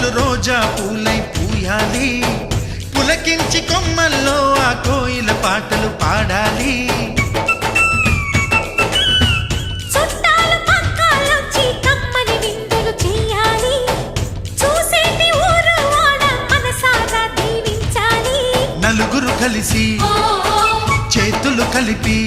నవ్వులు రోజా పూలై పూయాలి, పులకించి కొమ్మల్లో ఆ కోయిల పాటలు పాడాలి. నలుగురు కలిసి చేతులు కలిపి